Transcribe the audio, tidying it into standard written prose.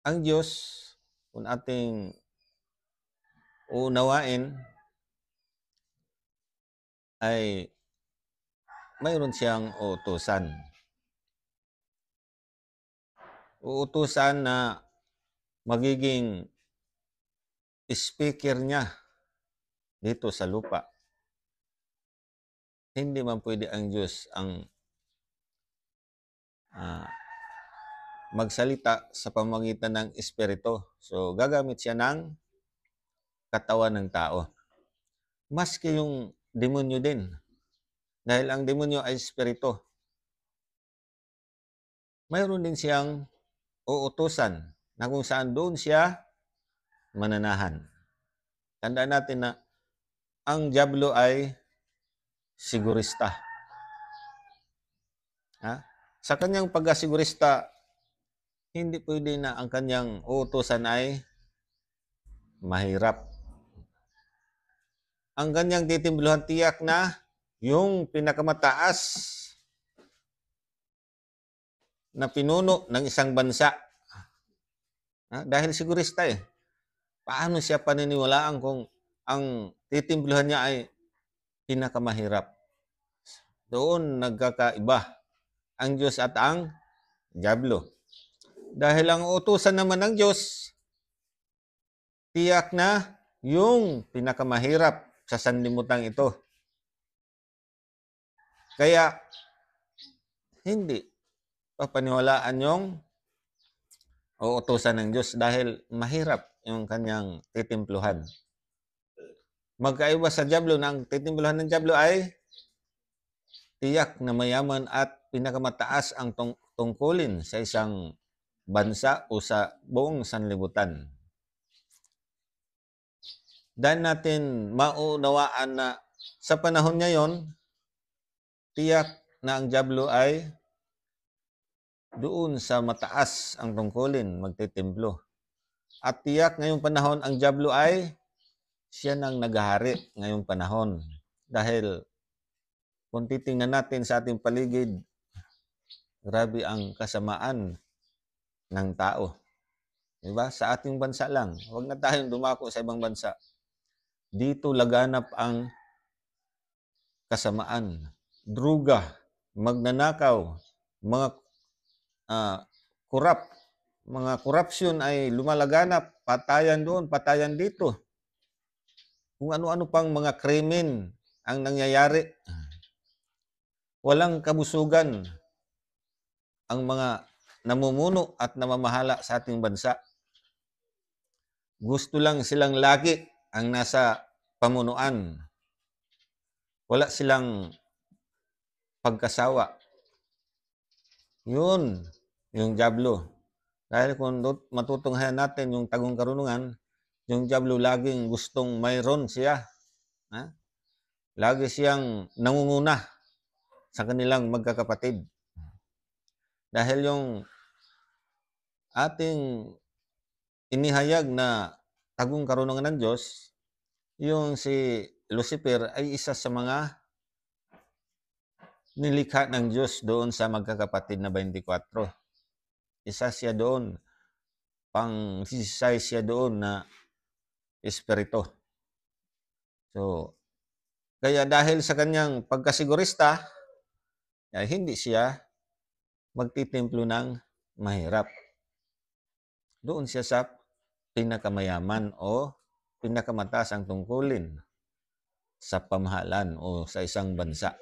Ang Diyos, kung ating uunawain, ay mayroon siyang uutusan. Uutusan na magiging speaker niya dito sa lupa. Hindi man pwede ang Diyos ang magsalita sa pamamagitan ng Espiritu. So, gagamit siya ng katawan ng tao. Maski yung demonyo din. Dahil ang demonyo ay Espiritu. Mayroon din siyang uutusan na kung saan doon siya mananahan. Tandaan natin na ang diablo ay sigurista. Sa kanyang pagkasigurista, hindi pwede na ang kanyang uutusan ay mahirap. Ang kanyang titimbluhan tiyak na yung pinakamataas na pinuno ng isang bansa. Dahil sigurista Paano siya paniniwalaan kung ang titimbluhan niya ay pinakamahirap? Doon nagkakaiba ang Diyos at ang diablo. Dahil ang utusan naman ng Diyos, tiyak na yung pinakamahirap sa sanlibutan ito. Kaya, hindi papaniwalaan yung uutusan ng Diyos dahil mahirap yung kanyang titimpluhan. Magkaiba sa diablo na ang titimpluhan ng diablo ay tiyak na mayaman at pinakamataas ang tungkulin sa isang bansa o sa buong sanlibutan. Dahil natin maunawaan na sa panahon ngayon, tiyak na ang diablo ay doon sa mataas ang tungkulin magtitimplo. At tiyak ngayong panahon ang diablo ay siya nang naghahari ngayong panahon. Dahil kung titingnan natin sa ating paligid, grabe ang kasamaan ng tao. Diba? Sa ating bansa lang. Huwag na tayong dumako sa ibang bansa. Dito laganap ang kasamaan. Druga, magnanakaw, mga korap, mga korupsyon ay lumalaganap, patayan doon, patayan dito. Kung ano-ano pang mga krimen ang nangyayari. Walang kabusugan ang mga namumuno at namamahala sa ating bansa. Gusto lang silang lagi ang nasa pamunuan. Wala silang pagkasawa. Yun, yung diablo. Dahil kung matutunghayan natin yung tagong karunungan, yung diablo laging gustong mayroon siya. Lagi siyang nangunguna sa kanilang magkakapatid. Dahil yung ating inihayag na tagong karunungan ng Diyos, yung si Lucifer ay isa sa mga nilikha ng Diyos doon sa magkakapatid na 24. Isa siya doon, pang-sisay siya doon na espiritu. So, kaya dahil sa kanyang pagkasigurista, ay hindi siya magtitimplo ng mahirap. Doon siya sa pinakamayaman o pinakamataas ang tungkulin sa pamahalaan o sa isang bansa.